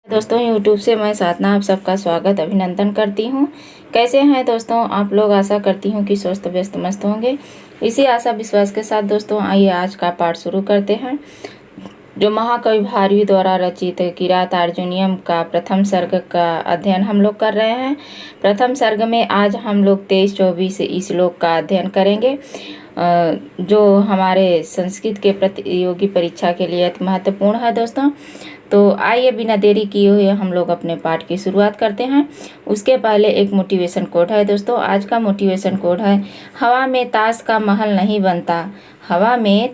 दोस्तों YouTube से मैं साधना आप सबका स्वागत अभिनंदन करती हूँ। कैसे हैं दोस्तों आप लोग। आशा करती हूँ कि स्वस्थ व्यस्त मस्त होंगे। इसी आशा विश्वास के साथ दोस्तों आइए आज का पाठ शुरू करते हैं। जो महाकवि भारवी द्वारा रचित किरातार्जुनीयम का प्रथम सर्ग का अध्ययन हम लोग कर रहे हैं। प्रथम सर्ग में आज हम लोग 23-24 श्लोक का अध्ययन करेंगे, जो हमारे संस्कृत के प्रतियोगी परीक्षा के लिए अति महत्वपूर्ण है दोस्तों। तो आइए बिना देरी किए हुए हम लोग अपने पाठ की शुरुआत करते हैं। उसके पहले एक मोटिवेशन कोट है दोस्तों। आज का मोटिवेशन कोट है, हवा में ताश का महल नहीं बनता, हवा में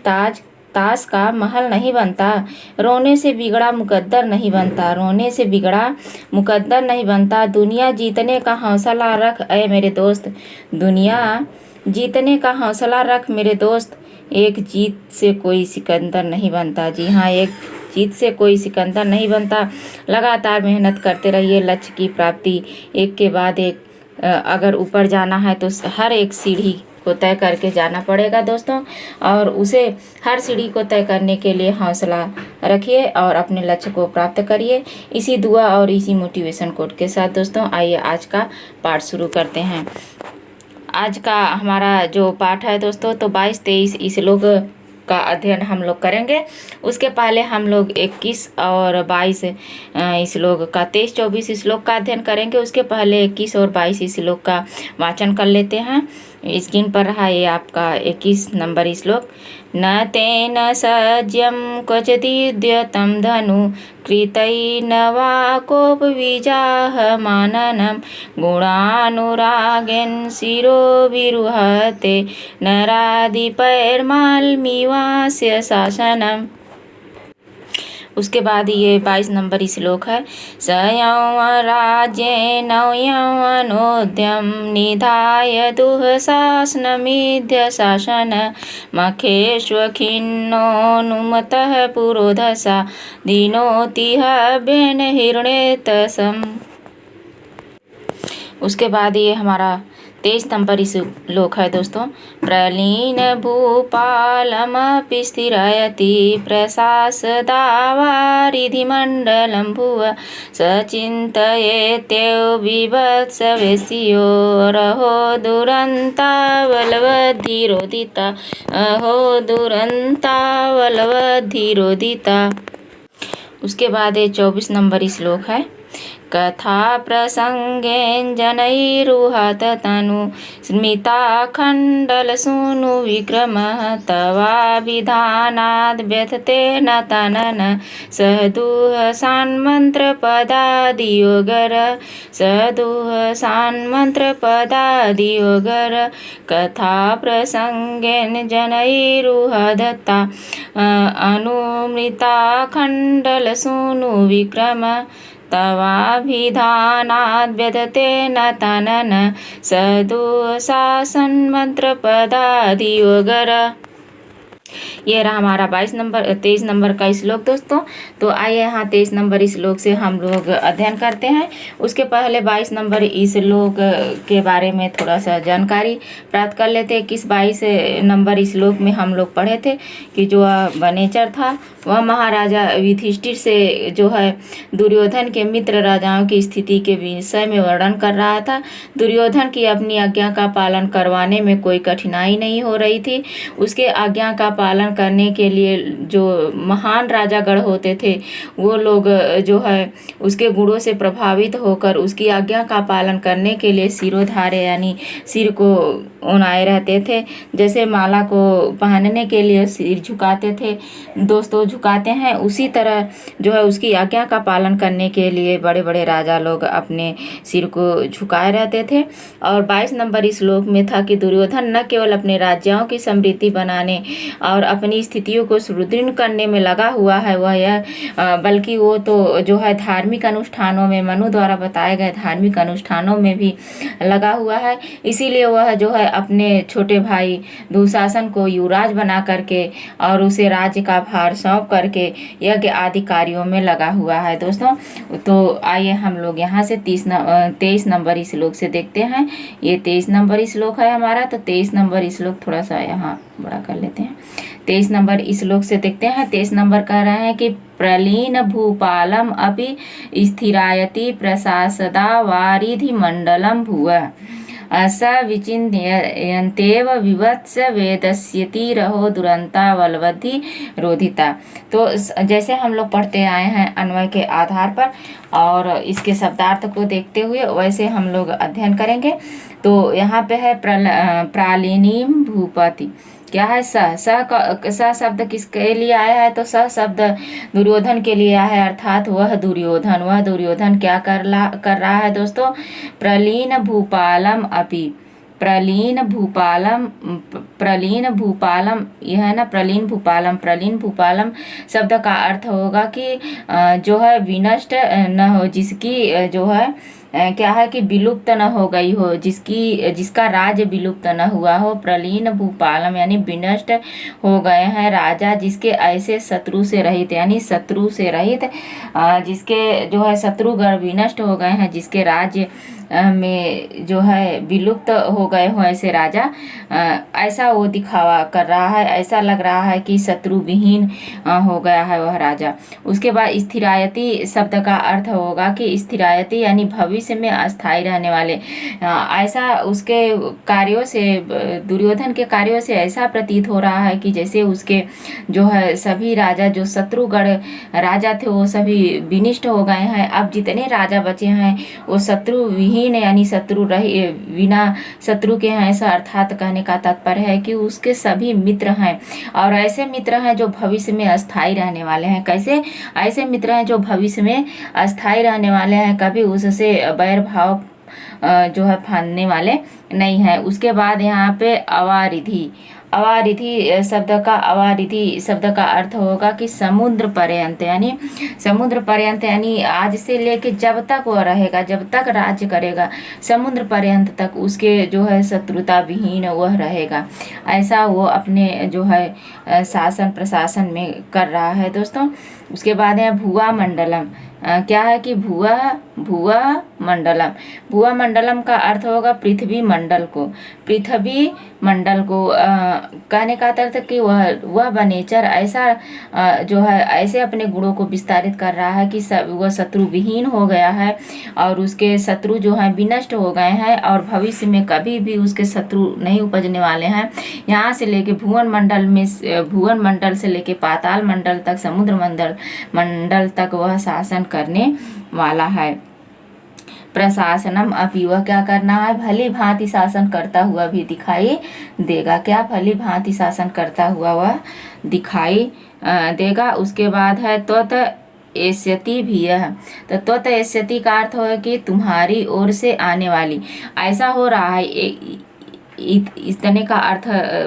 ताश का महल नहीं बनता, रोने से बिगड़ा मुकद्दर नहीं बनता, रोने से बिगड़ा मुकद्दर नहीं बनता। दुनिया जीतने का हौसला रख ऐ मेरे दोस्त, दुनिया जीतने का हौसला रख मेरे दोस्त, एक जीत से कोई सिकंदर नहीं बनता। जी हाँ, एक जीत से कोई सिकंदर नहीं बनता। लगातार मेहनत करते रहिए, लक्ष्य की प्राप्ति एक के बाद एक अगर ऊपर जाना है तो हर एक सीढ़ी को तय करके जाना पड़ेगा दोस्तों, और उसे हर सीढ़ी को तय करने के लिए हौसला रखिए और अपने लक्ष्य को प्राप्त करिए। इसी दुआ और इसी मोटिवेशन कोट के साथ दोस्तों आइए आज का पाठ शुरू करते हैं। आज का हमारा जो पाठ है दोस्तों, तो 22-23 श्लोक का अध्ययन हम लोग करेंगे। उसके पहले हम लोग 21 और 22 श्लोक का 23-24 श्लोक का अध्ययन करेंगे। उसके पहले 21 और 22 श्लोक का वाचन कर लेते हैं। स्क्रीन पर रहा ये आपका 21 नंबर श्लोक। न तेन सज्यं क्वचिदुद्यतं धनु कृतैर्न वा कोपविजाहमाननं गुणानुरागेण शिरो विरुहते नराधिपैर्माल्मिवास्य शासनम्। उसके बाद ये 22 नंबर श्लोक है। स यौवराज्येन यौवनोद्यम निधाय दुःशासनमिध्य शासन मखेष्वखिन्नोऽनुमतः पुरोधसा दिनोतिह बेन हिरण्यतसम्। उसके बाद ये हमारा 23 नंबर श्लोक है दोस्तों। प्रलीन भूपालमपि स्थिरयति प्रशासदावारिधिमण्डलं भुव सचिन्तयेत्येव विवत्सवेश्यो रहो दुरन्तावलवधिरोदिता, अहो दुरन्तावलवधिरोदिता। उसके बाद ये 24 नंबर श्लोक है। कथा प्रसंगेन जनैरुहत तनु स्मिताखण्डलसूनु विक्रमः तवाभिधानाद् व्यथतेन तनन सदुःसान्मन्त्रपदादियोगर, सदुःसान्मन्त्रपदादियोगर। कथा प्रसंगेन जनैरुहदता अनुमृताखण्डलसूनु विक्रम तवाभिधानाद् व्यथतेन तनन सदुःसान्मन्त्रपदादियोगर। ये रहा हमारा 23 नंबर का श्लोक दोस्तों। तो आइए यहाँ 23 नंबर श्लोक से हम लोग अध्ययन करते हैं। उसके पहले 22 नंबर श्लोक के बारे में थोड़ा सा जानकारी प्राप्त कर लेते हैं। 22 नंबर श्लोक में हम लोग पढ़े थे कि जो वनेचर था वह महाराजा युधिष्ठिर से जो है दुर्योधन के मित्र राजाओं की स्थिति के विषय में वर्णन कर रहा था। दुर्योधन की अपनी आज्ञा का पालन करवाने में कोई कठिनाई नहीं हो रही थी। उसके आज्ञा का पालन करने के लिए जो महान राजागण होते थे वो लोग जो है उसके गुणों से प्रभावित होकर उसकी आज्ञा का पालन करने के लिए सिरोधार्य यानी सिर को ओनाए रहते थे। जैसे माला को पहनने के लिए सिर झुकाते थे दोस्तों, झुकाते हैं, उसी तरह जो है उसकी आज्ञा का पालन करने के लिए बड़े बड़े राजा लोग अपने सिर को झुकाए रहते थे। और 22 नंबर श्लोक में था कि दुर्योधन न केवल अपने राज्यों की समृद्धि बनाने और अपनी स्थितियों को सुदृढ़ करने में लगा हुआ है वह यह, बल्कि वो तो जो है धार्मिक अनुष्ठानों में, मनु द्वारा बताए गए धार्मिक अनुष्ठानों में भी लगा हुआ है। इसीलिए वह जो है अपने छोटे भाई दुशासन को युवराज बना करके और उसे राज्य का भार सौंप करके यज्ञ आदि कार्यों में लगा हुआ है दोस्तों। तो आइए हम लोग यहाँ से 23 नंबर श्लोक से देखते हैं। ये 23 नंबर श्लोक है हमारा। तो 23 नंबर श्लोक थोड़ा सा यहाँ बड़ा कर लेते हैं। 23 नंबर श्लोक से देखते हैं। 23 नंबर कह रहे हैं कि प्रलीन भूपालम अपि स्थिरायति प्रशासदा वारिधि मंडलम भुवः स विचिन्त्यन्तेव विवत्स वेदस्यति रहो दुरंता बलवधि रोधिता। तो जैसे हम लोग पढ़ते आए हैं अन्वय के आधार पर और इसके शब्दार्थ को देखते हुए वैसे हम लोग अध्ययन करेंगे। तो यहाँ पे है प्रालिनीम भूपति, क्या है स शब्द किसके लिए आया है? तो स शब्द दुर्योधन के लिए आया है, अर्थात वह दुर्योधन क्या कर रहा है दोस्तों? प्रलीन भूपालम अपि, प्रलीन भूपालम यह है ना, प्रलीन भूपालम शब्द का अर्थ होगा कि जो है विनष्ट न हो, जिसकी जो है क्या है कि विलुप्त न हो गई हो, जिसका राज्य विलुप्त न हुआ हो। प्रलीन भूपालम यानी विनष्ट हो गए हैं राजा जिसके ऐसे शत्रु से रहित, यानी शत्रु से रहित, जिसके जो है शत्रुगण विनष्ट हो गए हैं, जिसके राज्य में जो है विलुप्त हो गए हो ऐसे राजा, ऐसा वो दिखावा कर रहा है, ऐसा लग रहा है कि शत्रु विहीन हो गया है वह राजा। उसके बाद स्थिरायति शब्द का अर्थ होगा कि स्थिरायति यानी भविष्य में अस्थायी रहने वाले। ऐसा उसके कार्यों से, दुर्योधन के कार्यों से ऐसा प्रतीत हो रहा है कि जैसे उसके जो है सभी राजा, जो शत्रुगण राजा थे वो सभी विनिष्ट हो गए हैं। अब जितने राजा बचे हैं वो शत्रु विहीन यानी शत्रु रही, बिना शत्रु के हैं, ऐसा अर्थात कहने का तात्पर्य है कि उसके सभी मित्र हैं और ऐसे मित्र हैं जो भविष्य में अस्थायी रहने वाले हैं। कैसे? ऐसे मित्र हैं जो भविष्य में अस्थायी रहने वाले हैं, कभी उससे बैर भाव जो है फानने वाले नहीं है। उसके बाद यहाँ पे अवारिधि शब्द का अर्थ होगा कि समुद्र पर्यंत, यानी समुद्र पर्यंत यानी आज से लेके जब तक वह रहेगा, जब तक राज्य करेगा, समुद्र पर्यंत तक उसके जो है शत्रुता विहीन वह रहेगा, ऐसा वो अपने जो है शासन प्रशासन में कर रहा है दोस्तों। उसके बाद है भुवा मंडलम, क्या है कि भुवा मंडलम का अर्थ होगा पृथ्वी मंडल को कहने का अर्थ कि वह बनेचर ऐसा जो है ऐसे अपने गुणों को विस्तारित कर रहा है कि वह शत्रु विहीन हो गया है और उसके शत्रु जो हैं विनष्ट हो गए हैं और भविष्य में कभी भी उसके शत्रु नहीं उपजने वाले हैं। यहाँ से लेके भुवन मंडल से लेके पाताल मंडल तक, समुद्र मंडल तक वह शासन करने वाला है। प्रशासनम अपि, वह क्या करना है? भली भांति शासन करता हुआ भी दिखाई देगा। क्या? भली भांति शासन करता हुआ वह दिखाई देगा। उसके बाद है त्वत एष्यति भी है। तो त्वत एष्यति का अर्थ है कि तुम्हारी ओर से आने वाली, ऐसा हो रहा है। इस तरह का अर्थ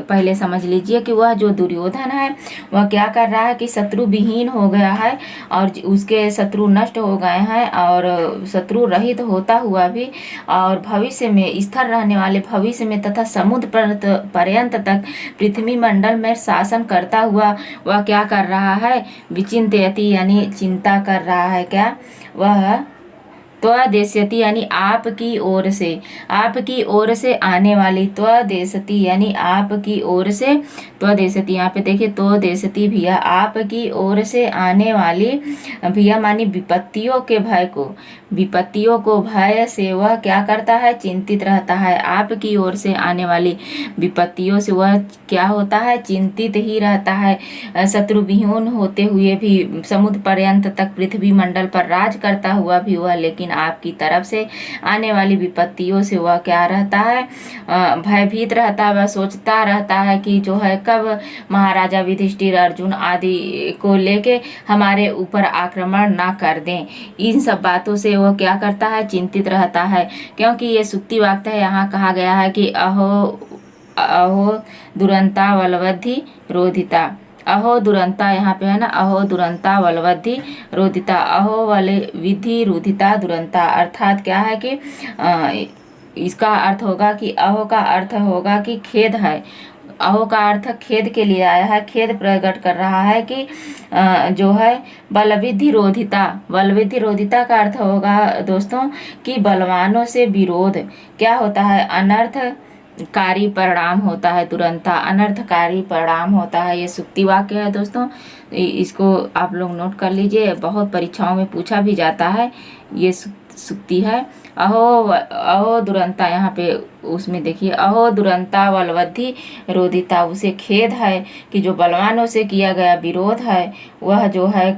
पहले समझ लीजिए कि वह जो दुर्योधन है वह क्या कर रहा है कि शत्रु विहीन हो गया है और उसके शत्रु नष्ट हो गए हैं और शत्रु रहित होता हुआ भी और भविष्य में स्थिर रहने वाले, भविष्य में तथा समुद्र पर्यंत तक पृथ्वी मंडल में शासन करता हुआ वह क्या कर रहा है? विचिंतयति यानी चिंता कर रहा है। क्या? वह त्वदेशति यानी आपकी ओर से आने वाली, त्वदेशति यानी आपकी ओर से, त्वदेशति यहाँ पे देखिए त्वदेशति भैया, आपकी ओर से आने वाली भैया मानी विपत्तियों को भय से वह क्या करता है? चिंतित रहता है। आपकी ओर से आने वाली विपत्तियों से वह क्या होता है? चिंतित ही रहता है। शत्रु विहीन होते हुए भी, समुद्र पर्यंत तक पृथ्वी मंडल पर राज करता हुआ भी वह, लेकिन आपकी तरफ से आने वाली विपत्तियों से वह क्या रहता है? भयभीत रहता है। वह सोचता रहता है कि जो है कब महाराजा युधिष्ठिर, अर्जुन आदि को लेके हमारे ऊपर आक्रमण ना कर दें। इन सब बातों से वह क्या करता है? चिंतित रहता है। क्योंकि ये सुक्ति वाक्य है, यहाँ कहा गया है कि अहो दुरंता बलवधि रोधिता। अहो दुरंता यहाँ पे है ना, अहो दुरंता बलवधि रोधिता। अहो वाले विधि रुधिता दुरंता, अर्थात क्या है कि इसका अर्थ होगा कि अहो का अर्थ होगा कि खेद है। अहो का अर्थ खेद के लिए आया है, खेद प्रकट कर रहा है कि जो है बलविधि रोधिता का अर्थ होगा दोस्तों कि बलवानों से विरोध। क्या होता है? अनर्थ कारी परिणाम होता है, तुरंत अनर्थकारी परिणाम होता है। ये सुक्ति वाक्य है दोस्तों, इसको आप लोग नोट कर लीजिए, बहुत परीक्षाओं में पूछा भी जाता है। ये सुक्ति है। अहो अहो दुरंता, यहाँ पे उसमें देखिए, अहो दुरंता बलवद्धि रोधिता, उसे खेद है कि जो बलवानों से किया गया विरोध है वह जो है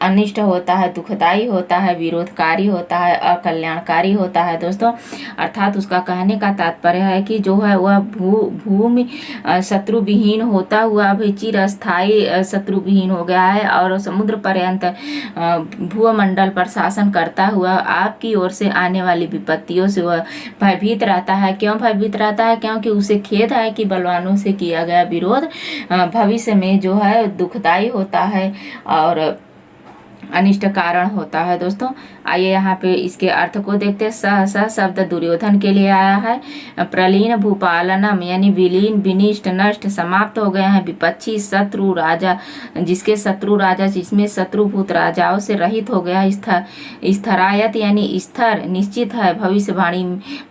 अनिष्ट होता है, दुखदाई होता है, विरोधकारी होता है, अकल्याणकारी होता है दोस्तों। अर्थात उसका कहने का तात्पर्य है कि जो है वह भूमि शत्रु विहीन होता हुआ भी चिरस्थायी शत्रु विहीन हो गया है और समुद्र पर्यंत भूमंडल पर शासन करता हुआ आपकी ओर से आने वाली विपत्तियों से वह भयभीत रहता है। क्यों भयभीत रहता है? क्योंकि उसे खेद है कि बलवानों से किया गया विरोध भविष्य में जो है दुखदाई होता है और अनिष्ट कारण होता है दोस्तों। आइए यहाँ पे इसके अर्थ को देखते हैं। सह शब्द दुर्योधन के लिए आया है। प्रलीन भूपालनम यानी विलीन, विनिष्ट, नष्ट, समाप्त हो गए हैं। विपक्षी शत्रु राजा, जिसके शत्रु राजा, जिसमें शत्रुभूत राजाओं से रहित हो गया। स्थरायत यानी स्थिर, निश्चित है। भविष्यवाणी,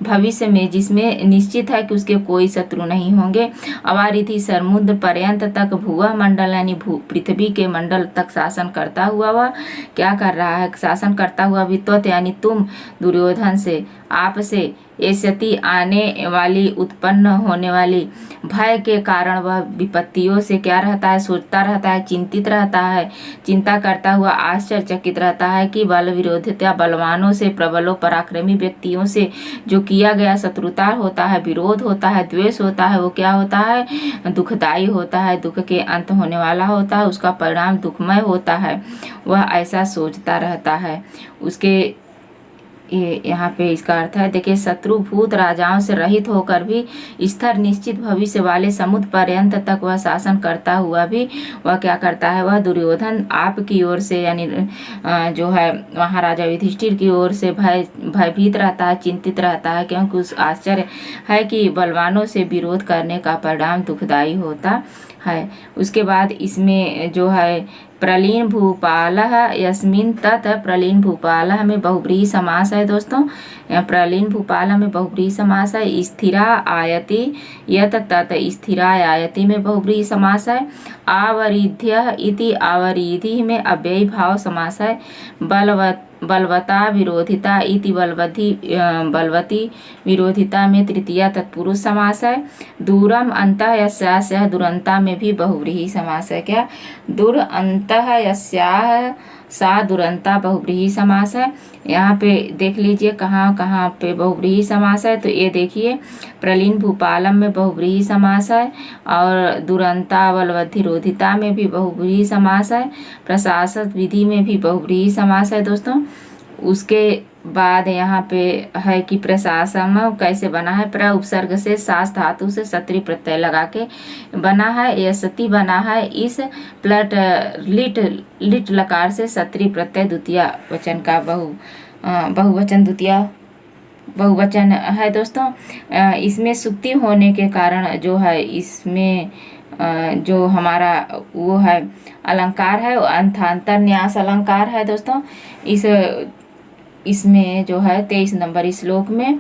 भविष्य में जिसमें निश्चित है कि उसके कोई शत्रु नहीं होंगे। अवारिधि, समुद्र पर्यंत तक, भूवह मंडल यानी पृथ्वी के मंडल तक शासन करता हुआ वह क्या कर रहा है? शासन करता हुआ वित्वत यानी तुम दुर्योधन से, आपसे, एस्यति आने वाली, उत्पन्न होने वाली भय के कारण वह विपत्तियों से क्या रहता है? सोचता रहता है, चिंतित रहता है, चिंता करता हुआ आश्चर्यचकित रहता है कि बल विरोधिता, बलवानों से, प्रबलों पराक्रमी व्यक्तियों से जो किया गया शत्रुता होता है, विरोध होता है, द्वेष होता है, वो क्या होता है? दुखदाई होता है, दुख के अंत होने वाला होता है, उसका परिणाम दुखमय होता है। वह ऐसा सोचता रहता है। उसके यहाँ पे इसका अर्थ है, देखिए, शत्रुभूत राजाओं से रहित होकर भी स्थिर निश्चित भविष्य वाले समुद्र पर्यंत तक वह शासन करता हुआ भी वह क्या करता है? वह दुर्योधन आपकी ओर से यानी जो है महाराजा युधिष्ठिर की ओर से भयभीत रहता है, चिंतित रहता है, क्योंकि उस आश्चर्य है कि बलवानों से विरोध करने का परिणाम दुखदाई होता है। उसके बाद इसमें जो है प्रलीन भूपाल यस्मिन तत्, प्रलीन भूपाल में बहुब्रीहि समास है दोस्तों। प्रलीन भूपाल में बहुब्रीहि समास है। स्थिरा आयति यत तत्, स्थिरा आयति में बहुब्रीहि समास है। आवरिध्य इति, आवरिधि में अव्ययी भाव समास है। बलवता विरोधिता इति, बलवती विरोधिता में तृतीया तत्पुरुष समास है। दूरम अंतः यस्याः, दुरंता में भी बहुव्रीहि समास है। क्या? दूर अंतः यस्याः सा दुरंता बहुव्रीहि समास है। यहाँ पे देख लीजिए कहाँ कहाँ पे बहुव्रीहि समास है। तो ये देखिए, प्रलीन भूपालम में बहुव्रीहि समास है और दुरंता बलवद्धि रोधिता में भी बहुव्रीहि समास है। प्रशासक विधि में भी बहुव्रीहि समास है दोस्तों। उसके बाद यहाँ पे है कि प्रशासम कैसे बना है? प्र उपसर्ग से सास धातु से सत्री प्रत्यय लगा के बना है। यशति बना है इस प्लट लिट लकार से सत्री प्रत्यय द्वितीय वचन का बहुवचन द्वितीय बहुवचन है दोस्तों। इसमें सुक्ति होने के कारण जो है इसमें जो हमारा वो है अलंकार है, वो अंतर्न्यास अलंकार है दोस्तों। इसमें जो है 23 नंबर श्लोक में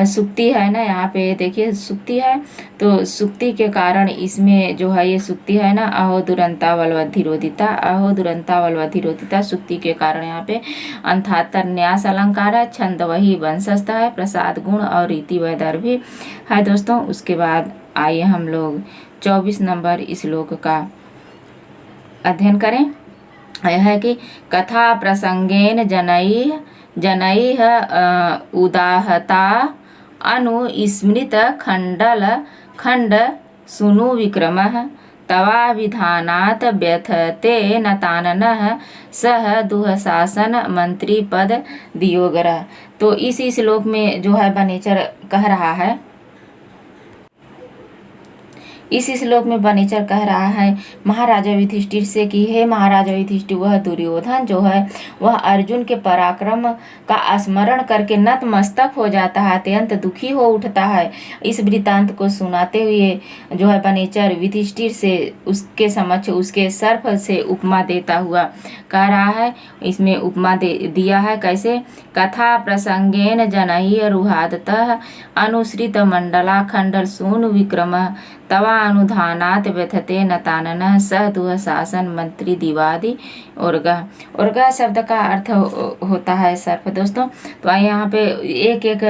सुक्ति है ना, यहाँ पे देखिए सुक्ति है। तो सुक्ति के कारण इसमें जो है ये सुक्ति है ना, अहो दुरंता बलवद्धि रोधिता, अहो दुरंता बलवद्धि रोधिता, सुक्ति के कारण यहाँ पे अंतर्न्यास अलंकार है। छंद वही वंशस्थ है, प्रसाद गुण और रीति वैदर्भी है दोस्तों। उसके बाद आइए हम लोग 24 नंबर श्लोक का अध्ययन करें। यह है कि कथा प्रसंगेन जनैः उदाहता अनुस्मृत खंड सुनु विक्रमः तवा विधानात् व्यथते नताननः सह दुःशासन मंत्री पद दियोगरः। तो इस श्लोक में जो है बनेचर कह रहा है इस श्लोक में बनेचर कह रहा है महाराजा युधिष्ठिर से कि हे महाराजा युधिष्ठिर, वह दुर्योधन जो है वह अर्जुन के पराक्रम का स्मरण करके नतमस्तक हो जाता है, अत्यंत दुखी हो उठता है। इस वृतांत को सुनाते हुए जो है बनेचर युधिष्ठिर से उसके समक्ष उसके सर्प से उपमा देता हुआ कह रहा है। इसमें उपमा दिया है कैसे, कथा प्रसंगेन जनहि रुहादतः अनुसृत मंडला खंडल सूनु विक्रम तवा अनुधानात व्यथते नतानन सह दुःशासन मंत्री दिवादि उर्गा। उर्गा शब्द का अर्थ होता है सर्प दोस्तों। तो आइए यहाँ पे एक एक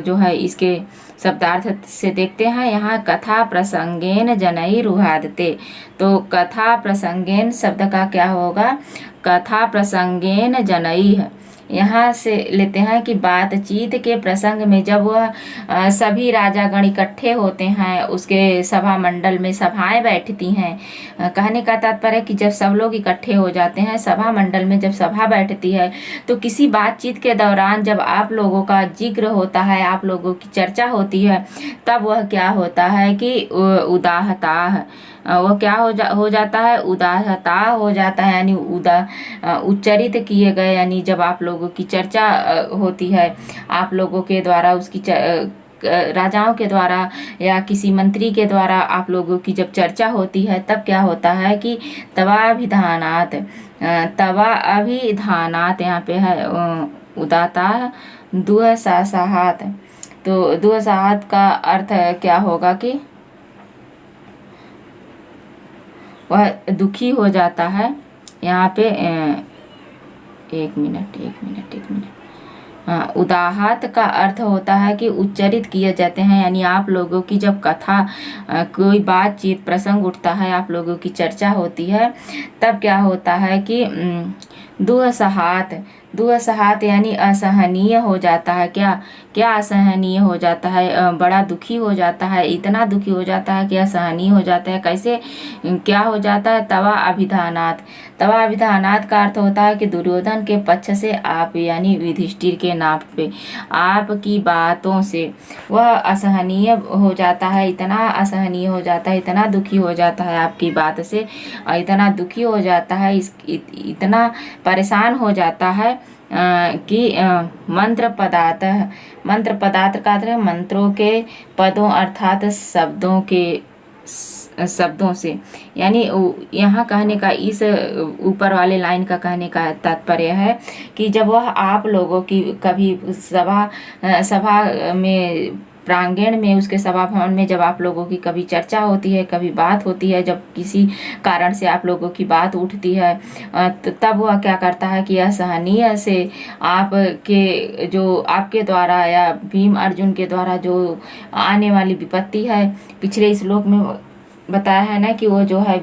जो है इसके शब्दार्थ से देखते हैं। यहाँ कथा प्रसंगेन जनई रुहादते, तो कथा प्रसंगेन शब्द का क्या होगा, कथा प्रसंगेन जनई है, यहाँ से लेते हैं कि बातचीत के प्रसंग में जब वह सभी राजागण इकट्ठे होते हैं, उसके सभा मंडल में सभाएं बैठती हैं। कहने का तात्पर्य कि जब सब लोग इकट्ठे हो जाते हैं सभा मंडल में, जब सभा बैठती है तो किसी बातचीत के दौरान जब आप लोगों का जिक्र होता है, आप लोगों की चर्चा होती है, तब वह क्या होता है कि उदाहता वह क्या हो जाता है, उदाहता हो जाता है, यानी उच्चरित किए गए, यानी जब आप लोगों की चर्चा होती है, आप लोगों के द्वारा उसकी राजाओं के द्वारा या किसी मंत्री के द्वारा आप लोगों की जब चर्चा होती है, तब क्या होता है कि तवाभिधानात, तवाभिधानात यहाँ पे है उदाता दुःसाहसात। तो दुःसाहत का अर्थ क्या होगा कि वह दुखी हो जाता है। यहाँ पे एक मिनट उदाहत का अर्थ होता है कि उच्चरित किए जाते हैं, यानी आप लोगों की जब कथा कोई बातचीत प्रसंग उठता है, आप लोगों की चर्चा होती है, तब क्या होता है कि दुःसाहत यानी असहनीय हो जाता है। क्या असहनीय हो जाता है, बड़ा दुखी हो जाता है, इतना दुखी हो जाता है कि असहनीय हो जाता है। कैसे क्या हो जाता है, तवा अभिधानात का अर्थ होता है कि दुर्योधन के पक्ष से आप यानी युधिष्ठिर के नाम पे आपकी बातों से वह असहनीय हो जाता है, इतना असहनीय हो जाता है, इतना दुखी हो जाता है आपकी बात से, इतना दुखी हो जाता है, इतना परेशान हो जाता है कि मंत्र पदार्थ का अर्थ है मंत्रों के पदों अर्थात शब्दों से, यानी यहाँ कहने का इस ऊपर वाले लाइन का कहने का तात्पर्य है कि जब वह आप लोगों की कभी सभा में प्रांगण में उसके सभा भवन में जब आप लोगों की कभी चर्चा होती है, कभी बात होती है, जब किसी कारण से आप लोगों की बात उठती है, तो तब वह क्या करता है कि असहनीय से आपके जो आपके द्वारा या भीम अर्जुन के द्वारा जो आने वाली विपत्ति है, पिछले श्लोक में बताया है ना कि वो जो है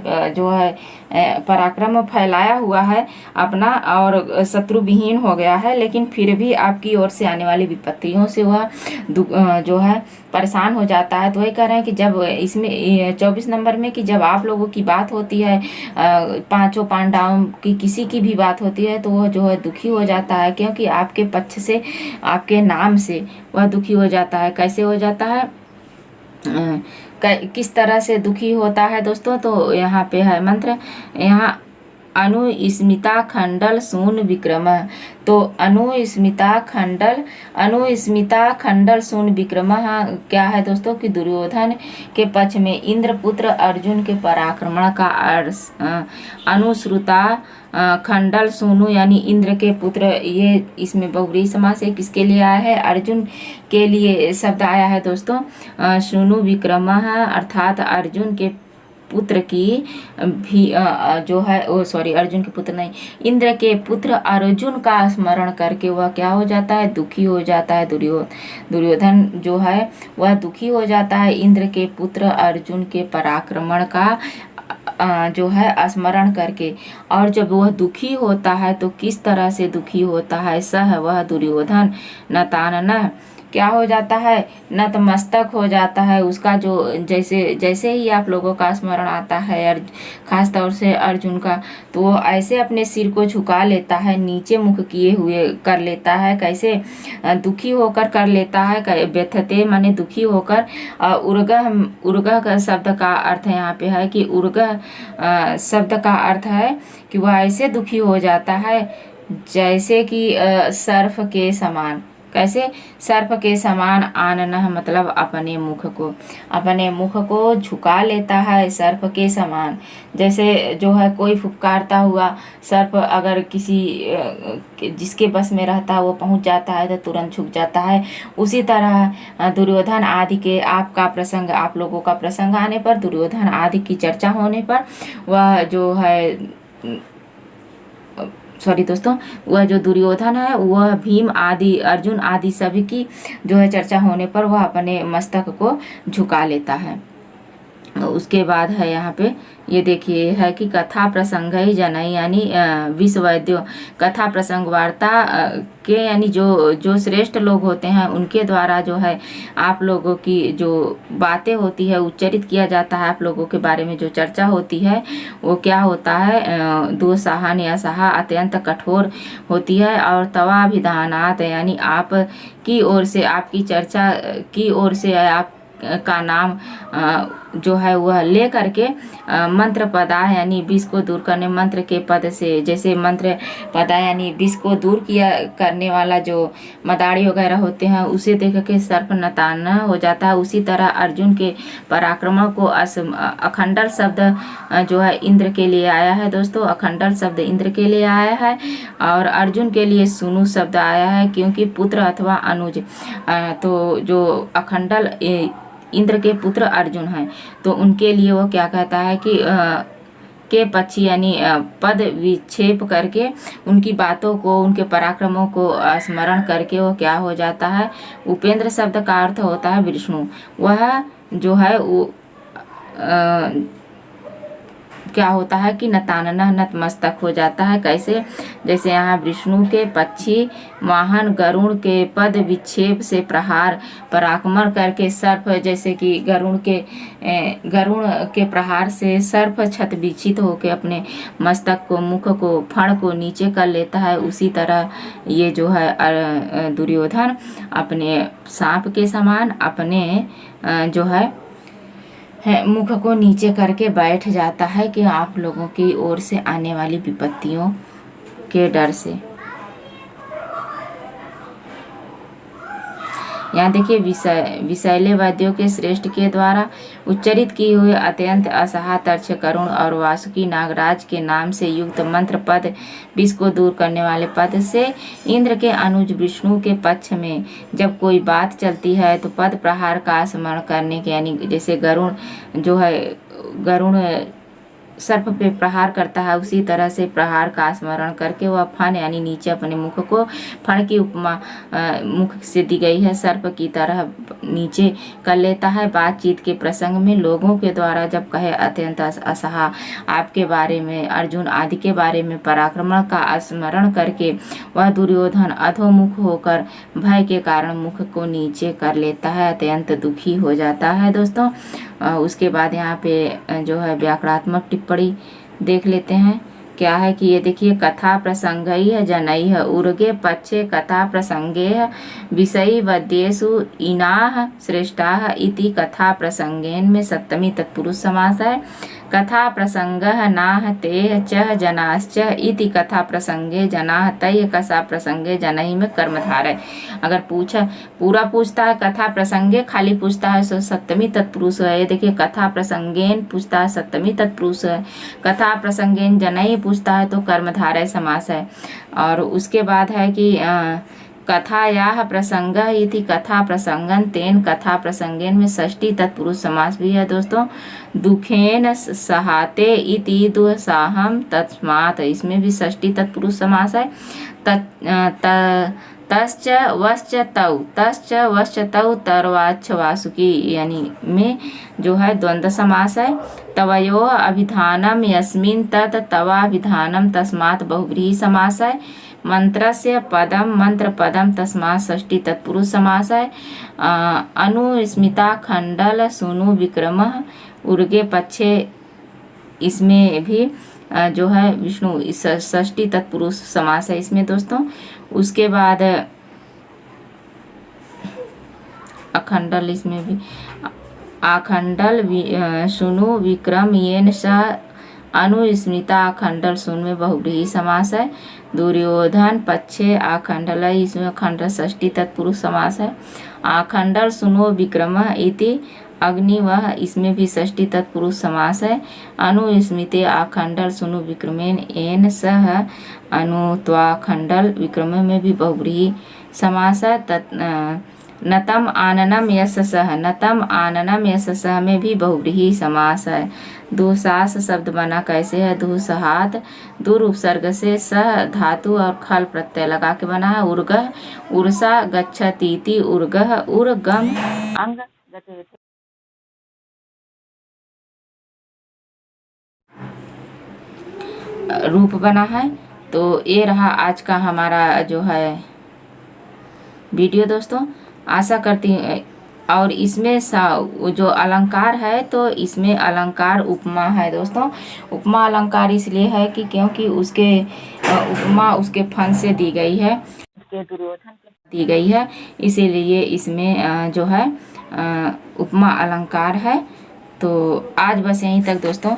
पराक्रम फैलाया हुआ है अपना और शत्रु विहीन हो गया है, लेकिन फिर भी आपकी ओर से आने वाली विपत्तियों से वह जो है परेशान हो जाता है। तो वही कह रहे हैं कि जब इसमें 24 नंबर में कि जब आप लोगों की बात होती है, पांचों पांडवों की किसी की भी बात होती है, तो वह जो है दुखी हो जाता है, क्योंकि आपके पक्ष से आपके नाम से वह दुखी हो जाता है। कैसे हो जाता है, किस तरह से दुखी होता है दोस्तों, तो यहाँ पे है मंत्र, यहाँ अनुस्मिता खंडल सून विक्रम। तो अनुस्मिता खंडल सून विक्रम क्या है दोस्तों कि दुर्योधन के पक्ष में इंद्रपुत्र अर्जुन के पराक्रमण का अनुश्रुता खंडल सूनु यानी इंद्र के पुत्र, ये इसमें बहुव्रीहि समास है। किसके लिए आया है, अर्जुन के लिए शब्द आया है दोस्तों। सूनु विक्रम अर्थात अर्जुन के पुत्र की भी जो है अर्जुन के पुत्र नहीं, इंद्र के पुत्र अर्जुन का स्मरण करके वह क्या हो जाता है, दुखी हो जाता है। दुर्योधन जो है वह दुखी हो जाता है इंद्र के पुत्र अर्जुन के पराक्रमण का जो है स्मरण करके। और जब वह दुखी होता है तो किस तरह से दुखी होता है, सह वह दुर्योधन नतानन क्या हो जाता है, नतमस्तक हो जाता है उसका। जो जैसे जैसे ही आप लोगों का स्मरण आता है खास तौर से अर्जुन का, तो वो ऐसे अपने सिर को झुका लेता है, नीचे मुख किए हुए कर लेता है। कैसे दुखी होकर कर लेता है, व्यथते माने दुखी होकर। उर्गह उर्गह का शब्द का अर्थ यहाँ पे है कि उर्गह शब्द का अर्थ है कि वह ऐसे दुखी हो जाता है जैसे कि सर्फ के समान। कैसे, सर्प के समान आनना मतलब अपने मुख को झुका लेता है सर्प के समान। जैसे जो है कोई फुफकारता हुआ सर्प अगर किसी जिसके बस में रहता है वो पहुंच जाता है तो तुरंत झुक जाता है। उसी तरह दुर्योधन आदि के आप लोगों का प्रसंग आने पर, दुर्योधन आदि की चर्चा होने पर, वह जो है सॉरी दोस्तों, वह जो दुर्योधन है वह भीम आदि, अर्जुन आदि सभी की जो है चर्चा होने पर वह अपने मस्तक को झुका लेता है। उसके बाद है यहाँ पे ये देखिए है कि कथा प्रसंग ही जनई यानी विश्ववैद्यो, कथा प्रसंग वार्ता के यानी जो श्रेष्ठ लोग होते हैं उनके द्वारा जो है आप लोगों की जो बातें होती है, उच्चरित किया जाता है, आप लोगों के बारे में जो चर्चा होती है वो क्या होता है, दो सहान या सहा अत्यंत कठोर होती है। और तवाभिधानात यानी आप की ओर से, आपकी चर्चा की ओर से आप का नाम जो है वह ले करके मंत्र पदा यानी विष को दूर करने, मंत्र के पद से, जैसे मंत्र पदा यानी विष को दूर किया करने वाला जो मदारी वगैरह होते हैं उसे देख के सर्प नताना हो जाता है। उसी तरह अर्जुन के पराक्रमों को अखंडल शब्द जो है इंद्र के लिए आया है दोस्तों, अखंडल शब्द इंद्र के लिए आया है। और अर्जुन के लिए सुनु शब्द आया है क्योंकि पुत्र अथवा अनुज, तो जो अखंडल इंद्र के पुत्र अर्जुन हैं तो उनके लिए वो क्या कहता है कि के पक्षी यानी पद विक्षेप करके उनकी बातों को, उनके पराक्रमों को स्मरण करके वो क्या हो जाता है, उपेंद्र शब्द का अर्थ होता है विष्णु, वह जो है वो क्या होता है कि नतानना नतमस्तक हो जाता है। कैसे, जैसे यहाँ विष्णु के पक्षी वाहन गरुण के पद विक्षेप से प्रहार पराक्रमण करके सर्प, जैसे कि गरुण के प्रहार से सर्प छत विक्षित होकर अपने मस्तक को, मुख को, फण को नीचे कर लेता है। उसी तरह ये जो है दुर्योधन अपने सांप के समान अपने जो है मुख को नीचे करके बैठ जाता है कि आप लोगों की ओर से आने वाली विपत्तियों के डर से। यहाँ देखिए विषैले वाद्यों के श्रेष्ठ के द्वारा उच्चरित किए हुए अत्यंत असहा तर्छ करुण और वासुकी नागराज के नाम से युक्त मंत्र पद, विष को दूर करने वाले पद से इंद्र के अनुज विष्णु के पक्ष में जब कोई बात चलती है तो पद प्रहार का स्मरण करने के, यानी जैसे गरुण जो है गरुण सर्प पे प्रहार करता है उसी तरह से प्रहार का स्मरण करके वह फण यानी नीचे अपने मुख को, फण की उपमा मुख से दी गई है सर्प की तरह नीचे कर लेता है। बातचीत के प्रसंग में लोगों के द्वारा जब कहे अत्यंत असहा आपके बारे में, अर्जुन आदि के बारे में पराक्रमण का स्मरण करके वह दुर्योधन अधोमुख होकर भय के कारण मुख को नीचे कर लेता है, अत्यंत दुखी हो जाता है दोस्तों। उसके बाद यहाँ पे जो है व्याकरणात्मक टिप्पणी देख लेते हैं। क्या है कि ये देखिए कथा प्रसंग ही है जनई है उर्गे पक्षे कथा प्रसंगे विषयी वद्येषु इनाह श्रेष्ठा इति कथा प्रसंगेन में सप्तमी तत्पुरुष समास है। कथा प्रसंग नाह ते च जनाश्च इति कथा प्रसंगे जनाह तय कथा प्रसंगे जनई में कर्मधार है। अगर पूरा पूछता है कथा प्रसंगे, खाली पूछता है सो सप्तमी तत्पुरुष है। ये देखिए कथा प्रसंगेन पूछता है सप्तमी तत्पुरुष है, कथा प्रसंगेन जनई पूछता है तो कर्मधारय समास है। और उसके बाद है कि कथायाः प्रसंग इति कथा प्रसंगन तेन कथा प्रसंगेन में षष्ठी तत्पुरुष समास भी है दोस्तों। दुखेन सहाते इति दुःसाहं तस्मात्, इसमें भी षष्ठी तत्पुरुष समास है। तश्च वश्च तौ तरवाच्छ वासुकी यानी में जो है द्वंद्व समास है। तवयो अभिधानम यस्मिन् तत् तवाभिधानम तस्मात् बहुव्रीहि समास है। मंत्रस्य पदम मंत्र पदम तस्मात् षष्ठी तत्पुरुष समास है। अनुस्मिता खंडल सुनु विक्रमः उर्गे पक्षे, इसमें भी जो है विष्णु षष्ठी तत्पुरुष समास है इसमें दोस्तों। उसके बाद अखंडल, इसमें भी आखंडल सुनु विक्रम येन स अनुस्मिता आखंडल सुन में बहुव्रीहि समास है। दुर्योधन पक्षे आखंडल, इसमें खंडल षष्ठी तत्पुरुष समास है। आखंडल सुनो विक्रम इति अग्निवह, इसमें भी षष्ठी तत्पुरुष समास है। अनुस्मिते आखंडल सुनु विक्रमेन एन सह अनुत्वाखंडल विक्रम में भी बहुव्रीहि समास है। नतम आननम यशसः, नतम आननम यशसः में भी बहुव्रीहि समास है। दुसास शब्द बना कैसे है? दुसहात, दुर उपसर्ग से सह धातु और खल प्रत्यय लगा के बना है। उर्गह उर्सा गच्छतीति उर्गह उर्गम अंग रूप बना है। तो ये रहा आज का हमारा जो है वीडियो दोस्तों। आशा करती हूँ, और इसमें जो अलंकार है तो इसमें अलंकार उपमा है दोस्तों। उपमा अलंकार इसलिए है कि क्योंकि उसके उपमा उसके फन से दी गई है, उसके दुर्योधन दी गई है, इसीलिए इसमें जो है उपमा अलंकार है। तो आज बस यहीं तक दोस्तों।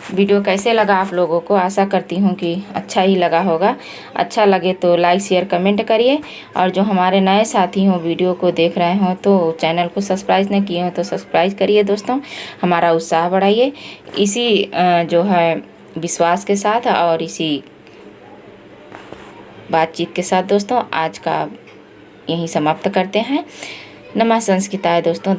वीडियो कैसे लगा आप लोगों को? आशा करती हूँ कि अच्छा ही लगा होगा। अच्छा लगे तो लाइक शेयर कमेंट करिए, और जो हमारे नए साथी हों वीडियो को देख रहे हों तो चैनल को सब्सक्राइब नहीं किए हो तो सब्सक्राइब करिए दोस्तों, हमारा उत्साह बढ़ाइए। इसी जो है विश्वास के साथ और इसी बातचीत के साथ दोस्तों आज का यहीं समाप्त करते हैं। नमः संस्कृताय दोस्तों।